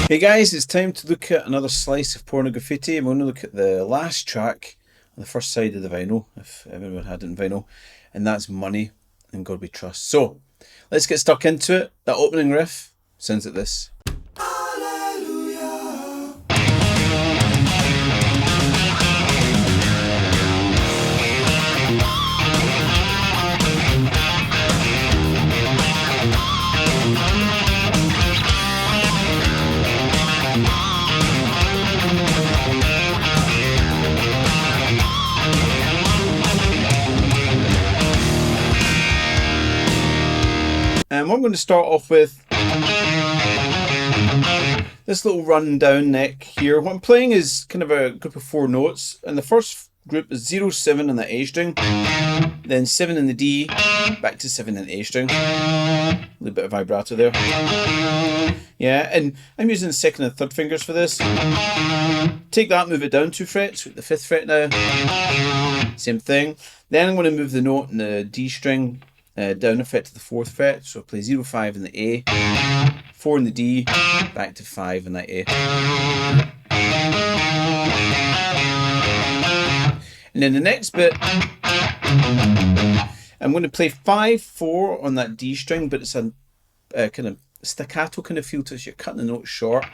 Hey guys, it's time to look at another slice of Pornograffitti. I'm going to look at the last track on the first side of the vinyl, if everyone had it in vinyl, and that's Money and God We Trust. So, let's get stuck into it. That opening riff sounds like this. And what I'm going to start off with this little rundown neck here. What I'm playing is kind of a group of 4 notes, and the first group is 0, 7 on the A string, then 7 in the D, back to 7 in the A string. A little bit of vibrato there. Yeah, and I'm using the 2nd and 3rd fingers for this. Take that, move it down 2 frets, with the 5th fret now. Same thing. Then I'm going to move the note in the D string down a fret to the 4th fret, so I play 0, 5 in the A, 4 in the D, back to 5 in that A. And then the next bit, I'm going to play 5, 4 on that D string, but it's a kind of staccato kind of feel to it, so you're cutting the notes short,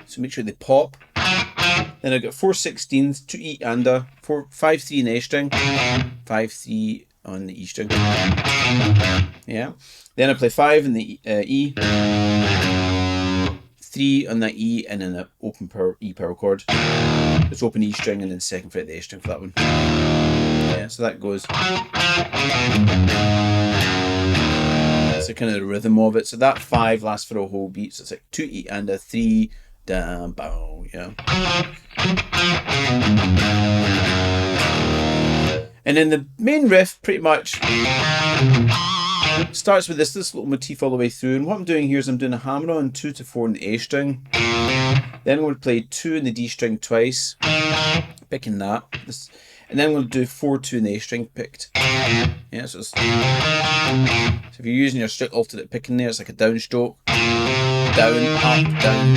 so make sure they pop. Then I've got 4 16ths, 2 E and a, 5, 3 in A string, 5, 3 on the E string. Yeah. Then I play 5 in the E, 3 on that E, and then an open E power chord. It's open E string and then 2nd fret the A string for that one. Yeah, so that goes. That's the kind of the rhythm of it. So that 5 lasts for a whole beat. So it's like 2 E and a 3 down bow. Yeah. And then the main riff pretty much starts with this little motif all the way through. And what I'm doing here is I'm doing a hammer on 2 to 4 in the A string. Then I'm going to play 2 in the D string twice, picking that. And then I'm going to do 4, 2 in the A string picked. Yeah, so if you're using your strict alternate picking there, it's like a downstroke. Down,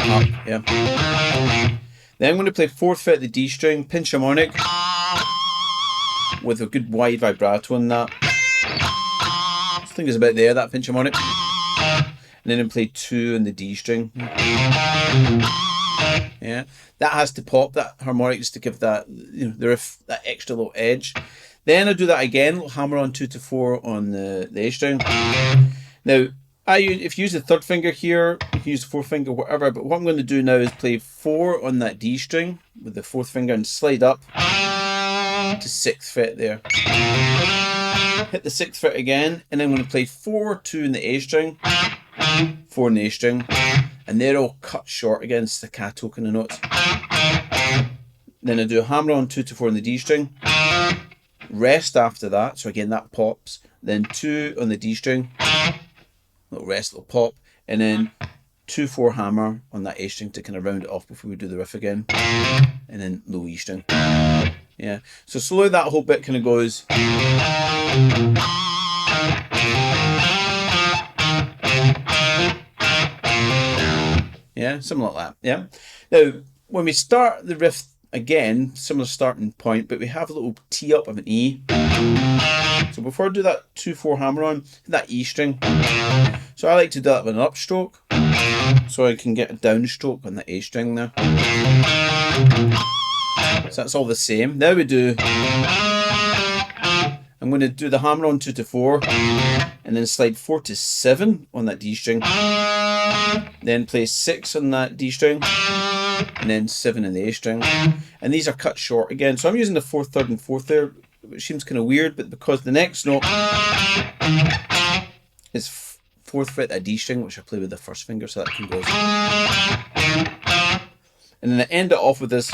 up, yeah. Then I'm going to play 4th fret the D string, pinch harmonic, with a good wide vibrato on that. I think it's about there, that pinch harmonic. And then I play 2 in the D string. Yeah, that has to pop, that harmonic, just to give that, you know, the riff that extra little edge. Then I do that again, little hammer on 2 to 4 on the A string. Now, if you use the 3rd finger here, you can use the 4th finger, whatever, but what I'm going to do now is play 4 on that D string with the 4th finger and slide up to 6th fret there. Hit the 6th fret again, and then I'm going to play 4, 2 in the A string, 4 in the A string, and they're all cut short again, staccato kind of notes. Then I do a hammer on 2 to 4 in the D string, rest after that, so again that pops, then 2 on the D string, little rest, little pop, and then 2, 4 hammer on that A string to kind of round it off before we do the riff again, and then low E string. Yeah, so slowly that whole bit kind of goes. Yeah, something like that. Yeah. Now, when we start the riff again, similar starting point, but we have a little tee up of an E. So before I do that 2, 4 hammer on, that E string. So I like to do that with an upstroke, so I can get a downstroke on the A string there. So that's all the same. Now we do, I'm going to do the hammer on 2 to 4, and then slide 4 to 7 on that D string, then play 6 on that D string, and then 7 in the A string. And these are cut short again, so I'm using the 4th, 3rd and 4th there, which seems kind of weird, but because the next note is 4th fret that D string, which I play with the 1st finger, so that can go. And then I end it off with this.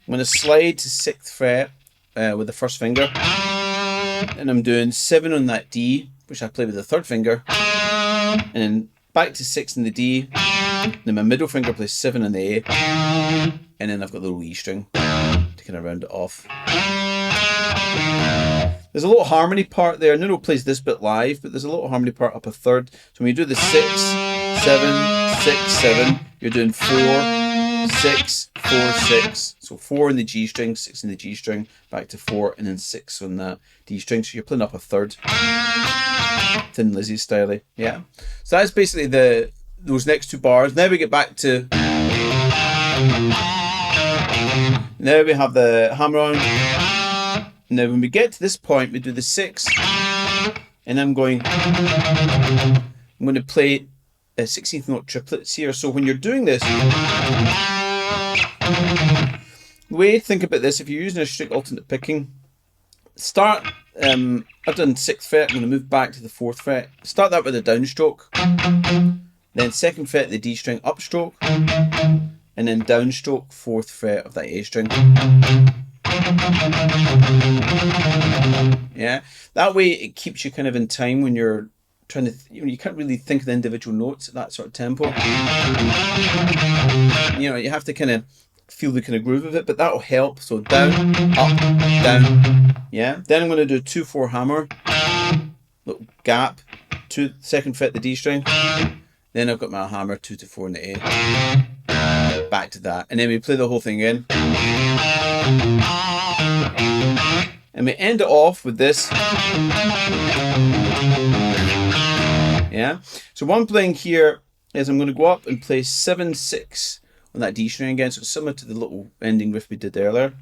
I'm going to slide to 6th fret with the 1st finger, and I'm doing 7 on that D, which I play with the 3rd finger, and then back to 6 in the D, and then my middle finger plays 7 in the A, and then I've got the little E string to kind of round it off. There's a little harmony part there. Nuno plays this bit live, but there's a little harmony part up a third. So when you do the 6, 7, 6, 7. You're doing 4, 6, 4, 6. So 4 in the G string, 6 in the G string, back to 4, and then 6 on that D string. So you're playing up a third. Thin Lizzy style. Yeah. So that's basically those next two bars. Now we get back to. Now we have the hammer on. Now when we get to this point, we do the 6, and I'm going to play 16th note triplets here. So when you're doing this, the way to think about this, if you're using a strict alternate picking, start, I've done 6th fret, I'm going to move back to the 4th fret, start that with a downstroke, then 2nd fret the D string upstroke, and then downstroke 4th fret of that A string. Yeah, that way it keeps you kind of in time when you're trying to, you can't really think of the individual notes at that sort of tempo. You have to kind of feel the kind of groove of it, but that'll help. So down, up, down. Yeah. Then I'm going to do 2/4 hammer, little gap, 2nd fret the D string. Then I've got my hammer 2 to 4 in the A. Back to that, and then we play the whole thing again. And we end it off with this. Yeah. So what I'm playing here is I'm going to go up and play 7, 6 on that D string again. So it's similar to the little ending riff we did earlier.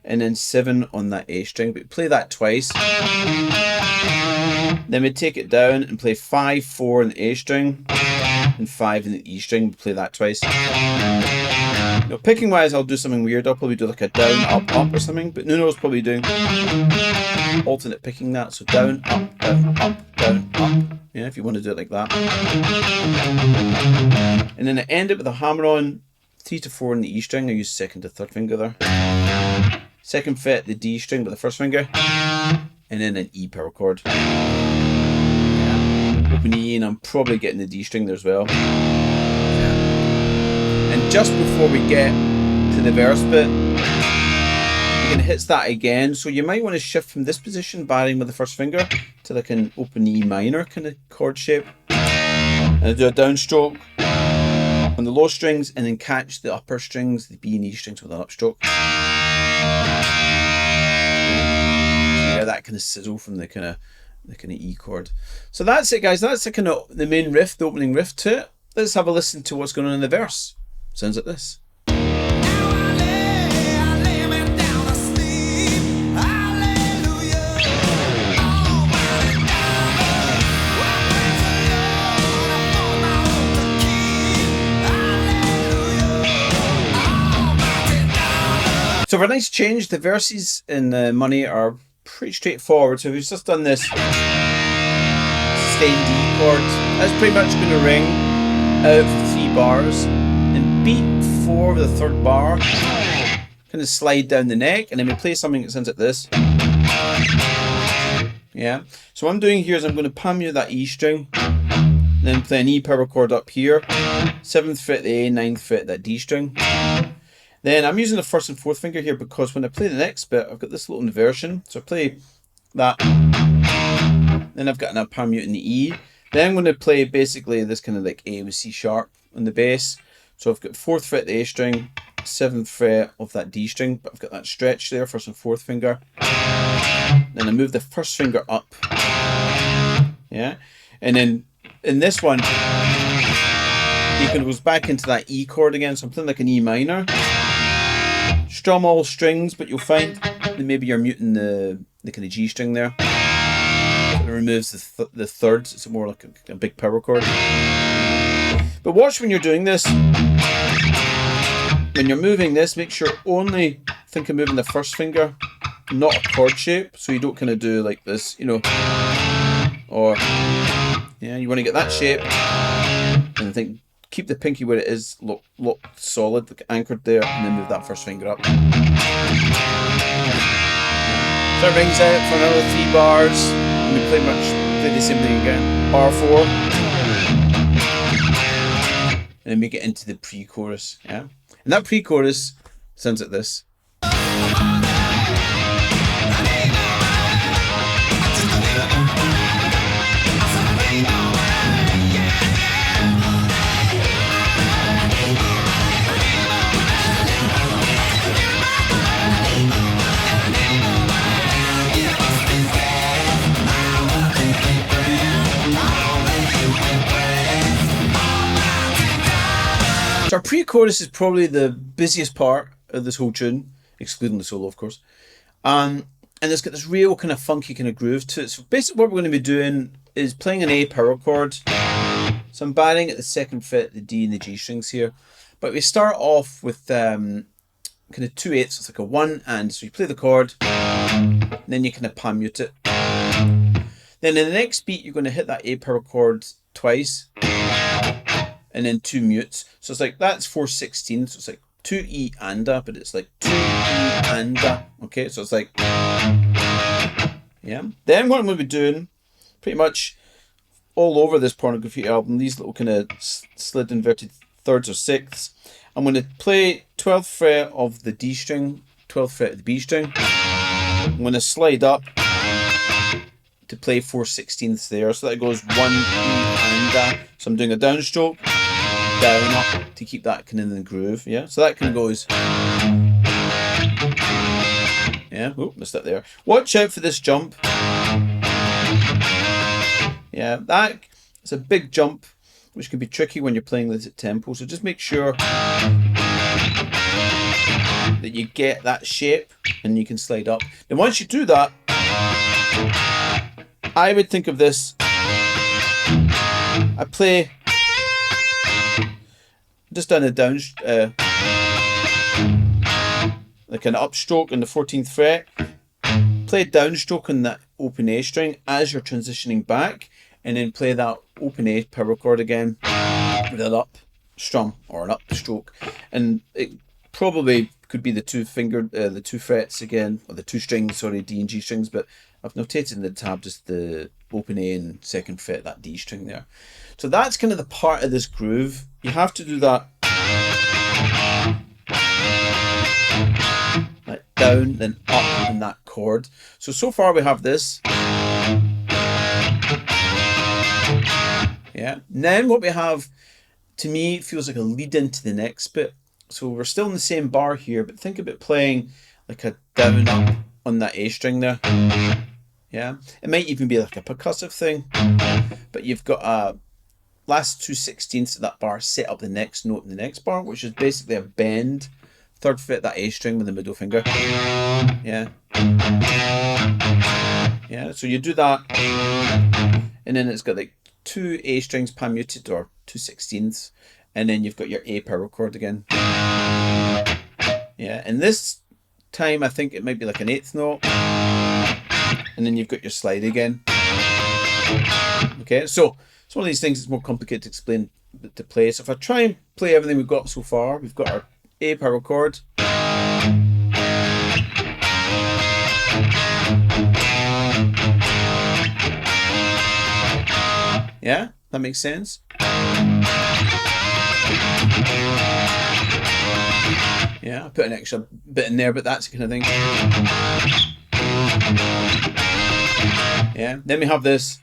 And then 7 on that A string. But we play that twice. Then we take it down and play 5, 4 on the A string and 5 in the E string. We play that twice. Now, picking wise, I'll do something weird. I'll probably do like a down, up, up or something. But Nuno's probably doing alternate picking that. So down, up, down, up, down, up. Yeah, if you want to do it like that. And then I end it with a hammer on 3 to 4 on the E string. I use 2nd to 3rd finger there. 2nd fret the D string with the 1st finger. And then an E power chord. Yeah. Open E, and I'm probably getting the D string there as well. Yeah. And just before we get to the verse bit, it hits that again. So you might want to shift from this position, barring with the 1st finger, to like an open E minor kind of chord shape. And I do a downstroke on the low strings, and then catch the upper strings, the B and E strings, with an upstroke. That kind of sizzle from the kind of E chord. So that's it, guys. That's the kind of the main riff, the opening riff to it. Let's have a listen to what's going on in the verse. Sounds like this. So for a nice change, the verses in Money are pretty straightforward. So we've just done this sustained D chord. That's pretty much going to ring out for 3 bars. And beat 4 of the 3rd bar. Kind of slide down the neck, and then we play something that sounds like this. Yeah. So what I'm doing here is I'm going to palm mute that E string. Then play an E power chord up here. 7th fret the A, 9th fret that D string. Then I'm using the 1st and 4th finger here because when I play the next bit, I've got this little inversion. So I play that. Then I've got an palm mute in the E. Then I'm going to play basically this kind of like A with C sharp on the bass. So I've got 4th fret the A string, 7th fret of that D string, but I've got that stretch there, 1st and 4th finger. Then I move the 1st finger up. Yeah. And then in this one, he kind of goes back into that E chord again. So I'm playing like an E minor. Strum all strings, but you'll find that maybe you're muting the kind of G string there. It removes the thirds. It's more like a big power chord. But watch when you're doing this. When you're moving this, make sure only think of moving the 1st finger, not a chord shape. So you don't kind of do like this, you know. Or, yeah, you want to get that shape. And I think keep the pinky where it is, look solid, like anchored there, and then move that 1st finger up. So it rings out for another 3 bars, and we play the same thing again. Bar 4. And then we get into the pre-chorus, yeah? And that pre-chorus sounds like this. pre-chorus is probably the busiest part of this whole tune, excluding the solo, of course. And it's got this real kind of funky kind of groove to it. So basically what we're going to be doing is playing an A power chord. So I'm batting at the second fret, the D and the G strings here. But we start off with kind of 2/8, so it's like a 1 and. So you play the chord, and then you kind of palm mute it. Then in the next beat, you're going to hit that A power chord twice, and then 2 mutes. So it's like, that's 4/16, so it's like 2 E and A, but it's like 2 E and A. Okay, so it's like, yeah. Then what I'm going to be doing, pretty much all over this Pornograffitti album, these little kind of slid inverted thirds or sixths, I'm going to play 12th fret of the D string, 12th fret of the B string. I'm going to slide up to play 4/16 there, so that goes 1 E and A. So I'm doing a downstroke, down, up to keep that kind of in the groove. Yeah, so that kind of goes. Yeah, oh, missed that there. Watch out for this jump. Yeah, that is a big jump, which can be tricky when you're playing this at tempo. So just make sure that you get that shape and you can slide up. Then once you do that, I would think of this. I play just down a down, like an upstroke on the 14th fret. Play a downstroke on that open A string as you're transitioning back, and then play that open A power chord again with an up strum or an up stroke, and it probably could be the two frets again, or the 2 strings, sorry, D and G strings, but I've notated in the tab just the open A and second fret, that D string there. So that's kind of the part of this groove. You have to do that like down, then up in that chord. So far we have this. Yeah. And then what we have, to me, feels like a lead into the next bit. So we're still in the same bar here, but think about playing like a down up on that A string there. Yeah. It might even be like a percussive thing, but you've got a last 2/16 of that bar set up the next note in the next bar, which is basically a bend, 3rd fret that A string with the middle finger. Yeah. Yeah. So you do that, and then it's got like 2 A strings pan muted, or 2/16, and then you've got your A power chord again. Yeah, and this time I think it might be like an 8th note, and then you've got your slide again. Okay, so it's one of these things that's more complicated to explain to play. So if I try and play everything we've got so far, we've got our A power chord. Yeah, that makes sense. Yeah, I put an extra bit in there, but that's the kind of thing. Yeah, then we have this.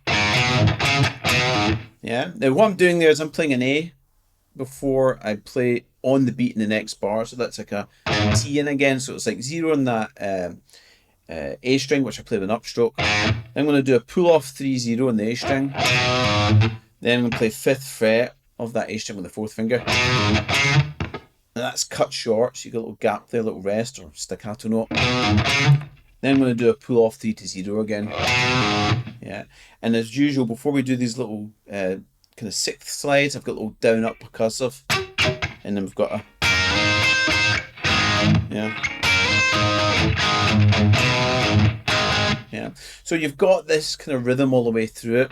Yeah, now what I'm doing there is I'm playing an A before I play on the beat in the next bar, so that's like a T in again, so it's like 0 on that A string, which I play with an upstroke. I'm going to do a pull off 3/0 on the A string. Then I'm going to play 5th fret of that A string with the 4th finger. And that's cut short, so you got a little gap there, a little rest or staccato note. Then I'm going to do a pull off 3/0 again. Yeah, and as usual, before we do these little kind of 6th slides, I've got a little down up percussive, and then we've got a yeah. So you've got this kind of rhythm all the way through it.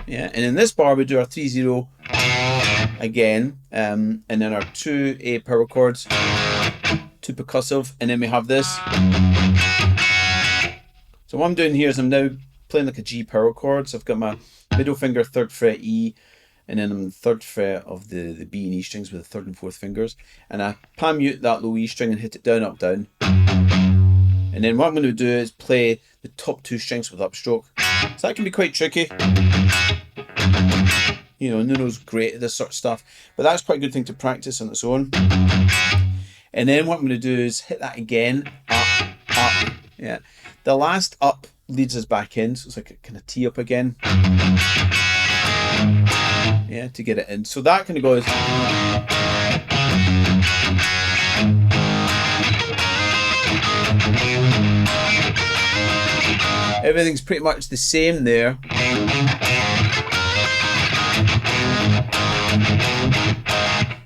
Yeah, and in this bar we do our 3/0 again, and then our 2 A power chords, 2 percussive, and then we have this. So what I'm doing here is I'm now playing like a G power chord. So I've got my middle finger 3rd fret E, and then I'm the 3rd fret of the B and E strings with the 3rd and 4th fingers, and I pan mute that low E string and hit it down, up, down. And then what I'm going to do is play the top 2 strings with upstroke. So that can be quite tricky. You know, Nuno's great at this sort of stuff, but that's quite a good thing to practice on its own. And then what I'm going to do is hit that again, up, up. Yeah. The last up leads us back in, so it's like a kind of T up again. Yeah, to get it in. So that kind of goes. Everything's pretty much the same there.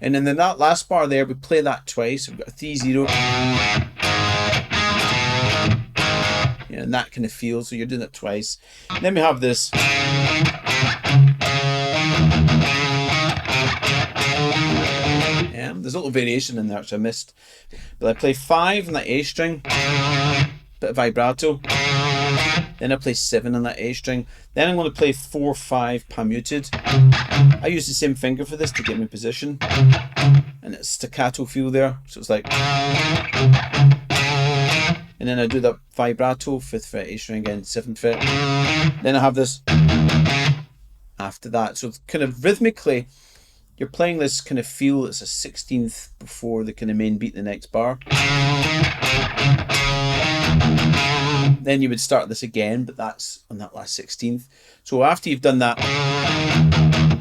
And then in that last bar there, we play that twice. We've got a 3-0. Yeah, and that kind of feels, so you're doing it twice. And then we have this. Yeah, there's a little variation in there which I missed. But I play 5 on that A string, bit of vibrato. Then I play 7 on that A string. Then I'm going to play 4-5 pan muted. I use the same finger for this to get my position. And it's staccato feel there. So it's like. And then I do that vibrato, 5th fret A string again, 7th fret. Then I have this after that. So kind of rhythmically, you're playing this kind of feel. It's a 16th before the kind of main beat the next bar. Then you would start this again, but that's on that last 16th. So after you've done that,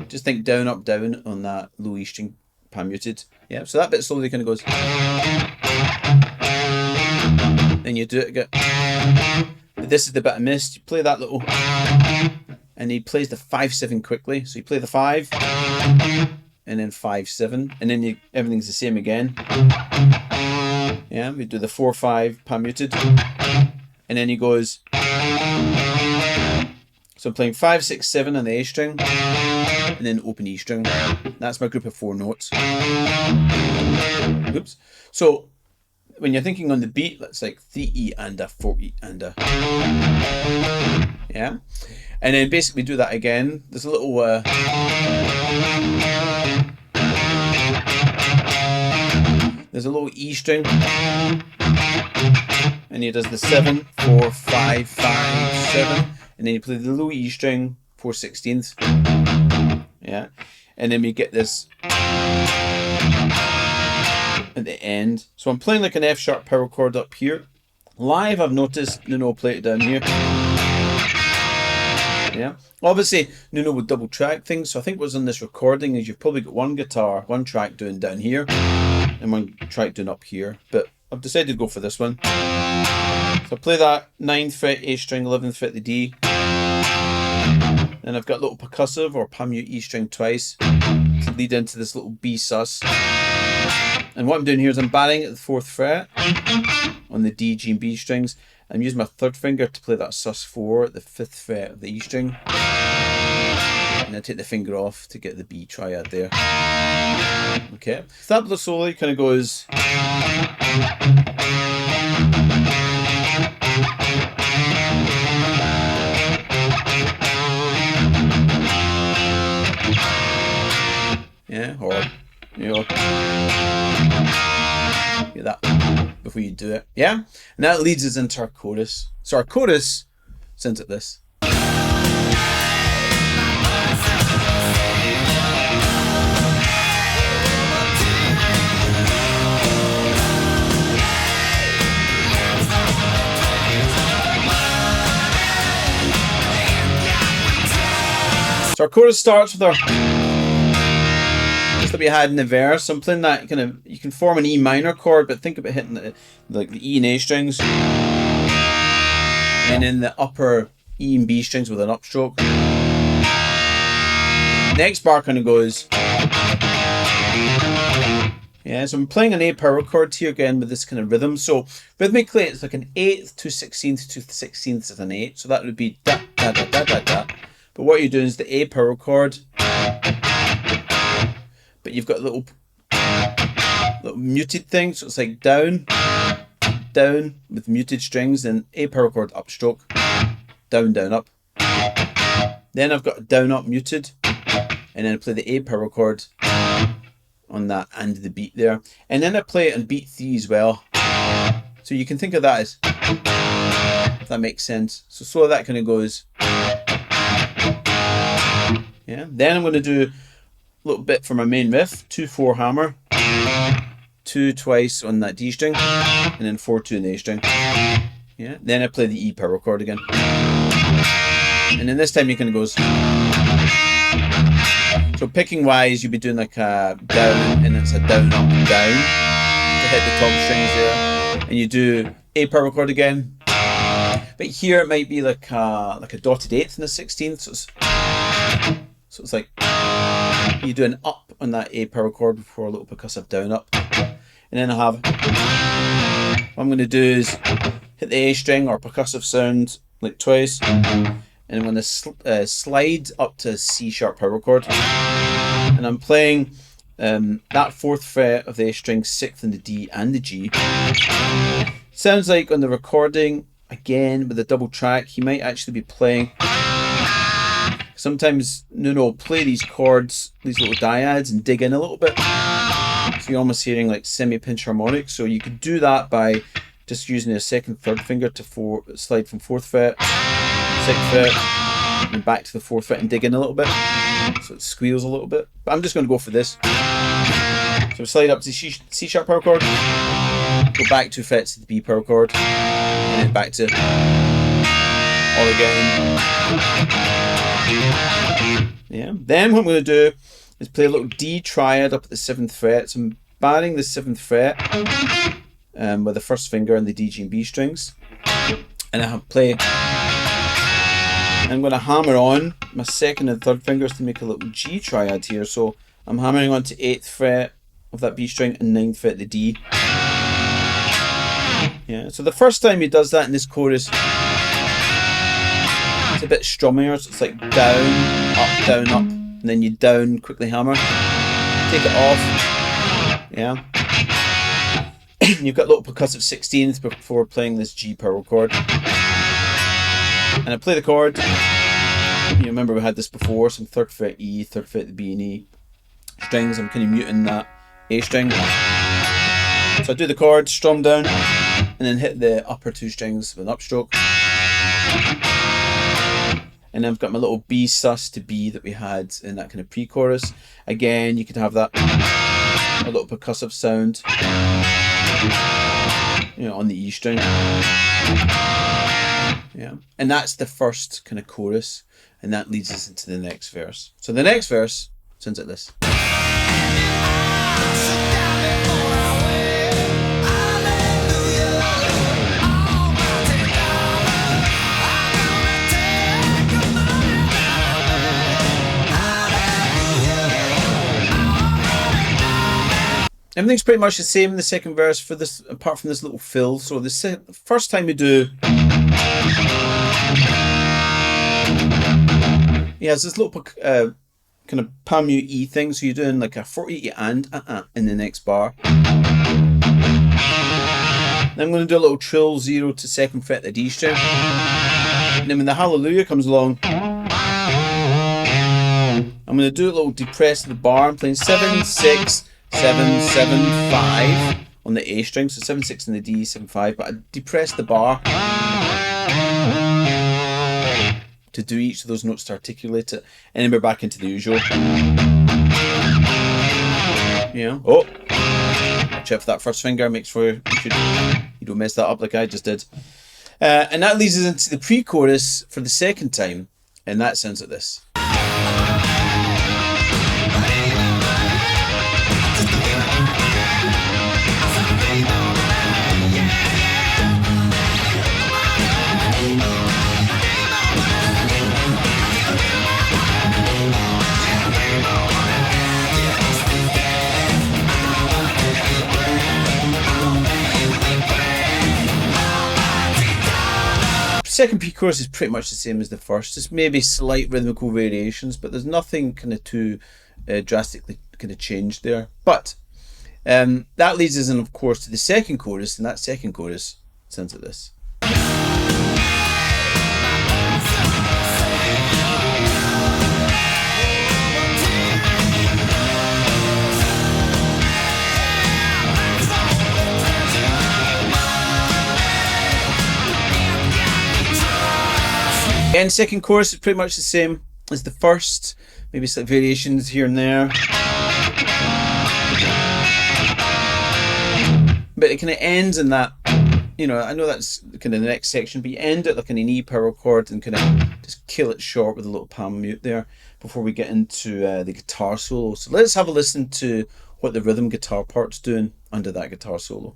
just think down, up, down on that low E string pan muted. Yeah, so that bit slowly kind of goes. Then you do it again. But this is the bit I missed. You play that little, and he plays the 5-7 quickly. So you play the 5, and then 5-7, and then everything's the same again. Yeah, we do the 4-5 pan muted. And then he goes, so I'm playing 5, 6, 7 on the A string, and then open E string. That's my group of 4 notes. Oops. So when you're thinking on the beat, that's like 3E and a 4E and a. Yeah. And then basically do that again. There's a little there's a little E string. And he does the 7, 4, 5, 5, 7, and then you play the low E string, 4/16. Yeah, and then we get this at the end. So I'm playing like an F sharp power chord up here. Live, I've noticed Nuno play it down here. Yeah, obviously Nuno would double track things. So I think what's on this recording is you've probably got one track doing down here, and one track doing up here. But I've decided to go for this one. So I play that 9th fret A string, 11th fret the D. Then I've got a little percussive or pan mute E string twice to lead into this little B sus. And what I'm doing here is I'm barring at the 4th fret on the D, G and B strings. I'm using my 3rd finger to play that sus4 at the 5th fret of the E string. And I take the finger off to get the B triad there. Okay. So that slowly kind of goes. Yeah, or get that before you do it. Yeah, and that leads us into our chorus. So our chorus sounds like this. So our chorus starts with our that we had in the verse. So I'm playing that kind of, you can form an E minor chord, but think about hitting the E and A strings, and then the upper E and B strings with an upstroke. Next bar kind of goes. Yeah, so I'm playing an A power chord here again with this kind of rhythm. So rhythmically, it's like an 8th to 16th to 16th is an 8. So that would be da da da da da da. But what you're doing is the A power chord. But you've got a little muted thing, so it's like down, down with muted strings, then A power chord upstroke, down, down, up. Then I've got down, up, muted, and then I play the A power chord on that and the beat there. And then I play it on beat 3 as well. So you can think of that as, if that makes sense. So that kind of goes. Yeah. Then I'm going to do little bit for my main riff, 2-4 hammer, 2 twice on that D string, and then 4-2 on the A string. Yeah. Then I play the E power chord again. And then this time you kind of goes. So picking wise, you'd be doing like a down, and it's a down, up, down to hit the top strings there. And you do A power chord again. But here it might be like a dotted eighth in the 16th. So it's like you do an up on that A power chord before a little percussive down up. And then I have, what I'm going to do is hit the A string or percussive sound like twice. And I'm going to slide up to C sharp power chord. And I'm playing that 4th fret of the A string, 6th in the D and the G. Sounds like on the recording, again with a double track, he might actually be playing. Sometimes Nuno will play these chords, these little dyads, and dig in a little bit. So you're almost hearing like semi-pinch harmonics. So you could do that by just using a 2nd, 3rd finger to slide from 4th fret, 6th fret, and back to the 4th fret and dig in a little bit. So it squeals a little bit. But I'm just going to go for this. So slide up to C sharp power chord, go back 2 frets to the B power chord, and then back to all again. Yeah. Then what I'm going to do is play a little D triad up at the 7th fret. So I'm barring the 7th fret with the 1st finger and the D, G, and B strings, and I'm going to hammer on my 2nd and 3rd fingers to make a little G triad here. So I'm hammering on to 8th fret of that B string and 9th fret the D. Yeah. So the first time he does that in this chorus, it's a bit strummier, so it's like down, up, and then you down, quickly hammer, take it off, yeah. You've got little percussive 16th before playing this G power chord. And I play the chord, you remember we had this before, some 3rd fret E, 3rd fret the B and E strings. I'm kind of muting that A string. So I do the chord, strum down, and then hit the upper 2 strings with an upstroke. And then I've got my little B sus to B that we had in that kind of pre-chorus. Again, you could have that, a little percussive sound, you know, on the E string. Yeah. And that's the first kind of chorus, and that leads us into the next verse. So the next verse sounds like this. Everything's pretty much the same in the second verse for this, apart from this little fill. So the first time you do, he has this little kind of palm mute E thing. So you're doing like a 4/8 and in the next bar. Then I'm going to do a little trill 0 to 2nd fret the D string. And then when the Hallelujah comes along, I'm going to do a little depress of the bar. I'm playing 7, 6, 7, 7, 5 on the A string, so 7, 6 in the D, 7, 5, but I depress the bar to do each of those notes to articulate it, and then we're back into the usual. Yeah. Oh, watch out for that 1st finger, make sure you don't mess that up like I just did. And that leads us into the pre-chorus for the 2nd time, and that sounds like this. Second pre-chorus is pretty much the same as the first. There's maybe slight rhythmical variations, but there's nothing kind of too drastically kind of changed there. But that leads us in, of course, to the second chorus, and that second chorus sounds like this. Again, second chorus is pretty much the same as the first, maybe slight variations here and there. But it kind of ends in that you know, I know that's kind of the next section, but you end it like an E power chord and kind of just kill it short with a little palm mute there before we get into the guitar solo. So let's have a listen to what the rhythm guitar part's doing under that guitar solo.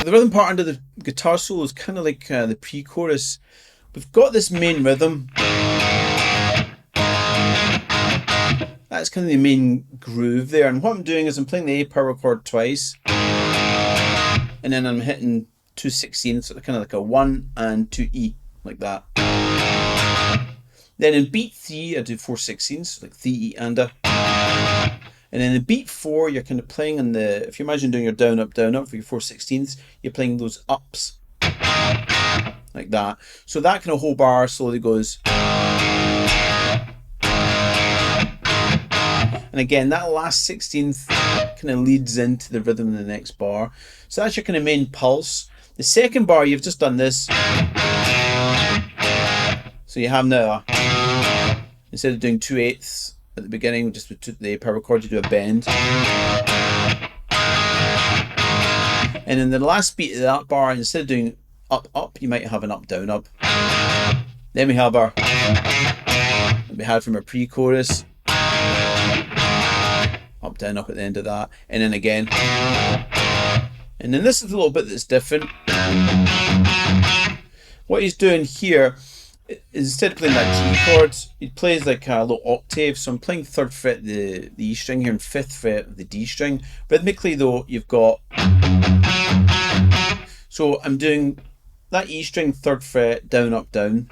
The rhythm part under the guitar solo is kind of like the pre-chorus. We've got this main rhythm. That's kind of the main groove there. And what I'm doing is I'm playing the A power chord twice. And then I'm hitting 2/16, so kind of like a 1 and 2 E, like that. Then in beat 3, I do 4/16, so like 3 E and a. And then in beat 4, you're kind of playing on the, if you imagine doing your down, up for your 4/16, you're playing those ups. Like that. So that kind of whole bar slowly goes. And again, that last 16th kind of leads into the rhythm in the next bar. So that's your kind of main pulse. The second bar, you've just done this. So you have now, instead of doing 2/8 at the beginning, just with the A power chord, you do a bend. And in the last beat of that bar, instead of doing up, up, you might have an up, down, up. Then we have our, that we had from our pre-chorus. Up, down, up at the end of that. And then again. And then this is a little bit that's different. What he's doing here, instead of playing that G chord, he plays like a little octave. So I'm playing 3rd fret the E string here and 5th fret of the D string. Rhythmically though, you've got, so I'm doing that E string 3rd fret, down, up, down.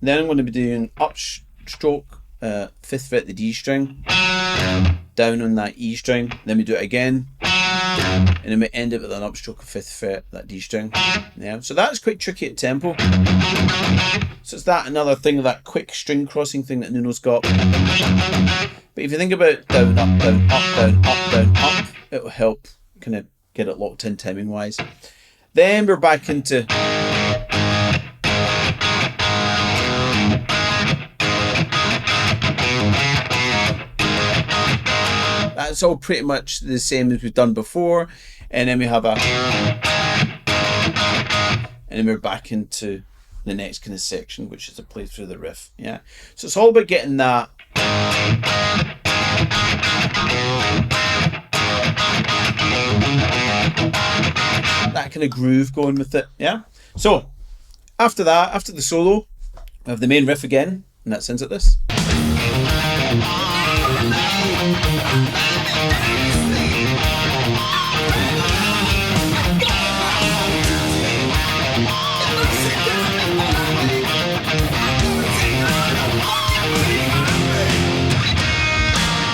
Then I'm going to be doing up stroke 5th fret the D string, down on that E string. Then we do it again. And then we end it with an upstroke of 5th fret, that D string. Yeah, so that's quite tricky at tempo. So it's that another thing, that quick string crossing thing that Nuno's got. But if you think about down, up, down, up, down, up, down, up, it will help kind of get it locked in timing wise. Then we're back into that's all pretty much the same as we've done before. And then we have a, and then we're back into the next kind of section, which is a play through the riff. Yeah, so it's all about getting that kind of groove going with it. Yeah, so after that, after the solo, we have the main riff again, and that sounds like this.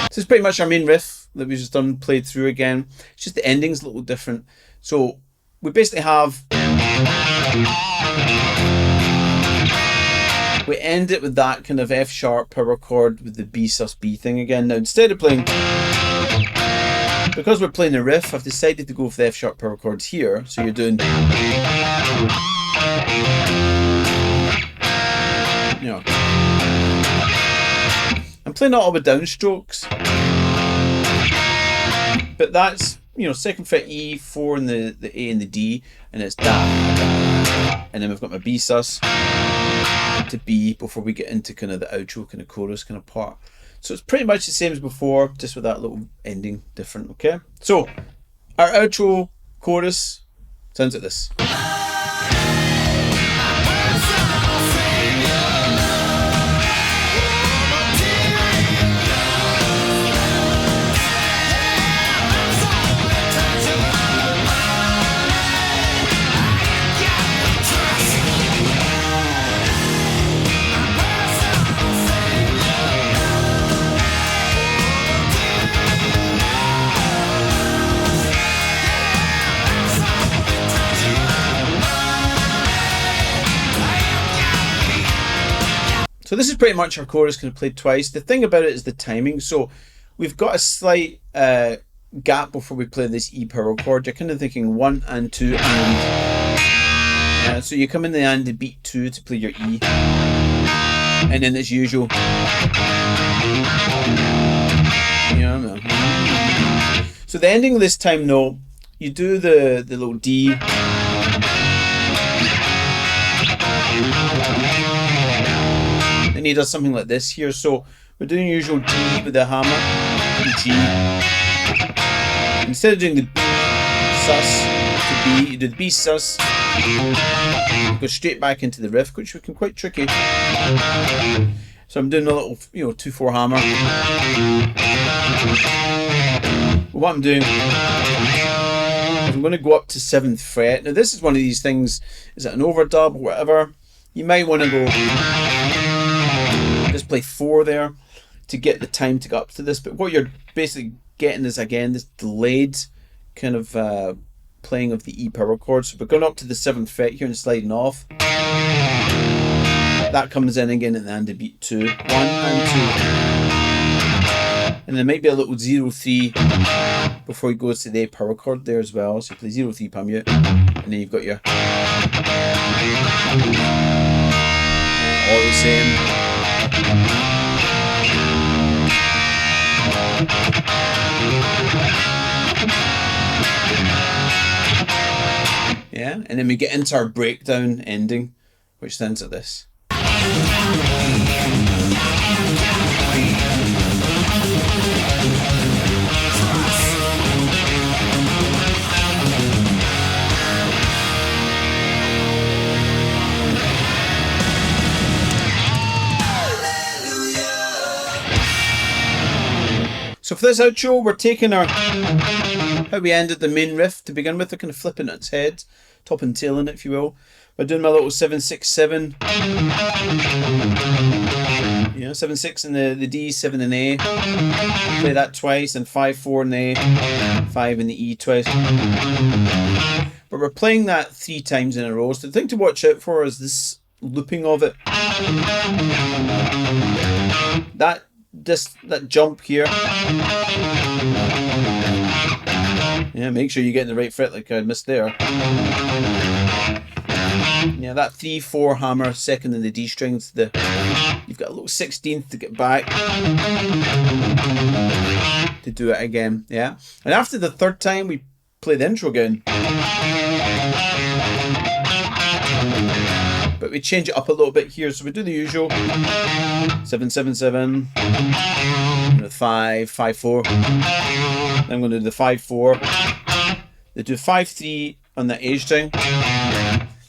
This is pretty much our main riff that we've just done, played through again. It's just the ending's a little different. So we basically have, we end it with that kind of F sharp power chord with the B sus B thing again. Now instead of playing, because we're playing the riff, I've decided to go for the F sharp power chords here. So you're doing, you know, I'm playing that all with downstrokes, but that's, you know, 2nd fret E, 4 in the A and the D, and it's da, and then we've got my B sus to B before we get into kind of the outro kind of chorus kind of part. So it's pretty much the same as before, just with that little ending different. Okay, so our outro chorus sounds like this. So this is pretty much our chorus kind of played twice. The thing about it is the timing. So we've got a slight gap before we play this E power chord. You're kind of thinking 1 and 2 and. So you come in the and the beat 2 to play your E, and then as usual. So the ending of this time note, you do the little D. Then he does something like this here. So we're doing usual D with the hammer, the G. Instead of doing the B sus to B, you do the B sus, go straight back into the riff, which can be quite tricky. So I'm doing a little, 2/4 hammer. What I'm doing is I'm going to go up to 7th fret. Now this is one of these things, is it an overdub or whatever? You might want to go, just play 4 there to get the time to go up to this. But what you're basically getting is, again, this delayed kind of playing of the E power chord. So we're going up to the 7th fret here and sliding off. That comes in again at the end of beat 2. 1 and 2. And there might be a little 0-3 before he goes to the A power chord there as well. So you play 0-3 palm mute, and then you've got your all the same. Yeah, and then we get into our breakdown ending, which sounds like this. So for this outro, we're taking our, how we ended the main riff to begin with, we're kind of flipping it its head, top and tail in it, if you will. We're doing my little 7-6-7. 7-6 in the D, 7 in A. Play that twice, and 5-4 in the A, 5 in the E twice. But we're playing that 3 times in a row. So the thing to watch out for is this looping of it. That jump here. Yeah, make sure you get in the right fret like I missed there. Yeah, that 3-4 hammer, second in the D strings, you've got a little 16th to get back to do it again. Yeah, and after the 3rd time we play the intro again, but we change it up a little bit here. So we do the usual 7-7-7, 5-5-4. Then I'm going to do the 5-4. They do 5-3 on the A string.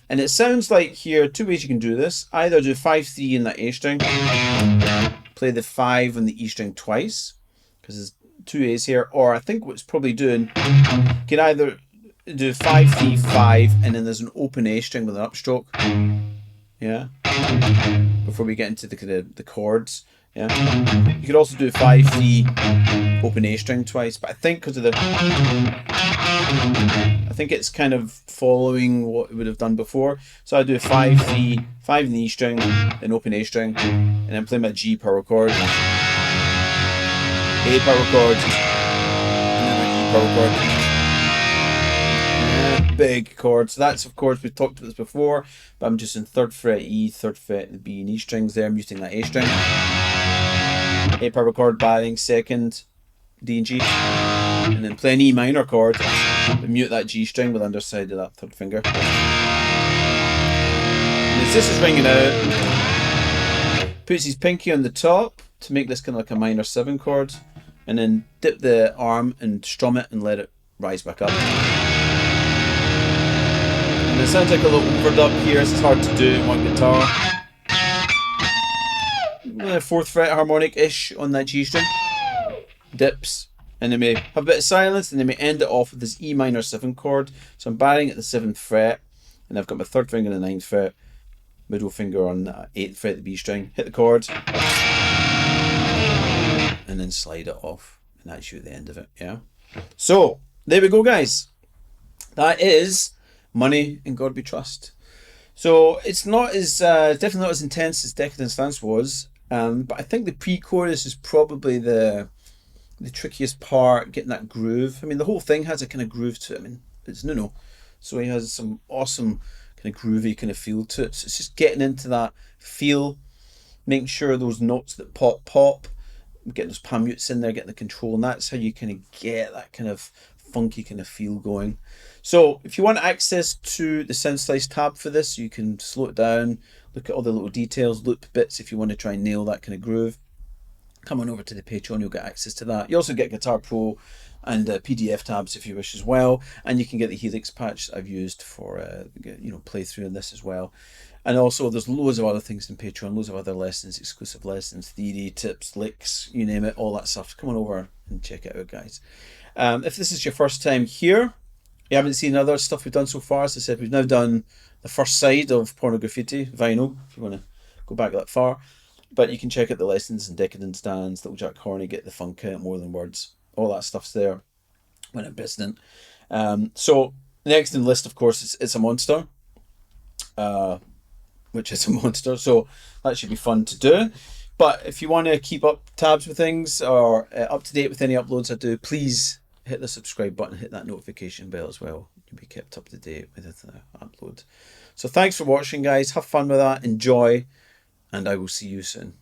And it sounds like here, 2 ways you can do this. Either do 5-3 in the A string, play the 5 on the E string twice, because there's 2 A's here, or I think what's probably doing, you can either do 5-3-5, and then there's an open A string with an upstroke. Yeah. Before we get into the chords. Yeah. You could also do 5-3 open A string twice, but I think because of I think it's kind of following what it would have done before. So I do 5-3, 5 in the E string, then open A string, and then play my G power chord, A power chord, and then my E power chord. Big chord. So that's, of course, we've talked about this before, but I'm just in 3rd fret E, 3rd fret the B and E strings there. I'm using that A string. A power chord, barring 2nd, D and G, and then play an E minor chord, but mute that G string with underside of that 3rd finger. And as this is ringing out, puts his pinky on the top to make this kind of like a minor 7 chord, and then dip the arm and strum it and let it rise back up. And it sounds like a little overdub here, so it's hard to do in one guitar. 4th fret harmonic-ish on that G string. Dips. And then we have a bit of silence, and then we end it off with this E minor 7 chord. So I'm barring at the 7th fret, and I've got my 3rd finger on the 9th fret, middle finger on the 8th fret of the B string, hit the chord, and then slide it off. And that's you at the end of it, yeah? So, there we go, guys. That is Money in God We Trust. So it's not as definitely not as intense as Decadence Dance was, but I think the pre-chorus is probably the the trickiest part, getting that groove. I mean, the whole thing has a kind of groove to it. I mean, it's Nuno, so he has some awesome kind of groovy kind of feel to it. So it's just getting into that feel, making sure those notes that pop, getting those palm mutes in there, getting the control, and that's how you kind of get that kind of funky kind of feel going. So if you want access to the Soundslice tab for this, you can slow it down, look at all the little details, loop bits if you want to try and nail that kind of groove. Come on over to the Patreon, you'll get access to that. You also get Guitar Pro and PDF tabs if you wish as well, and you can get the HELIX patch that I've used for playthrough in this as well. And also there's loads of other things in Patreon, loads of other lessons, exclusive lessons, theory, tips, licks, you name it, all that stuff. Come on over and check it out, guys. If this is your first time here, you haven't seen other stuff we've done so far, as I said, we've now done the first side of Pornograffitti, vinyl, if you want to go back that far. But you can check out the lessons and Decadence Dance, Little Jack Horny, Get the Funk Out, More Than Words. All that stuff's there when I'm visiting. So next in the list, of course, is It's a Monster, which is a monster. So that should be fun to do. But if you want to keep up tabs with things or up to date with any uploads I do, please hit the subscribe button, hit that notification bell as well. You'll be kept up to date with the upload. So thanks for watching, guys. Have fun with that. Enjoy. And I will see you soon.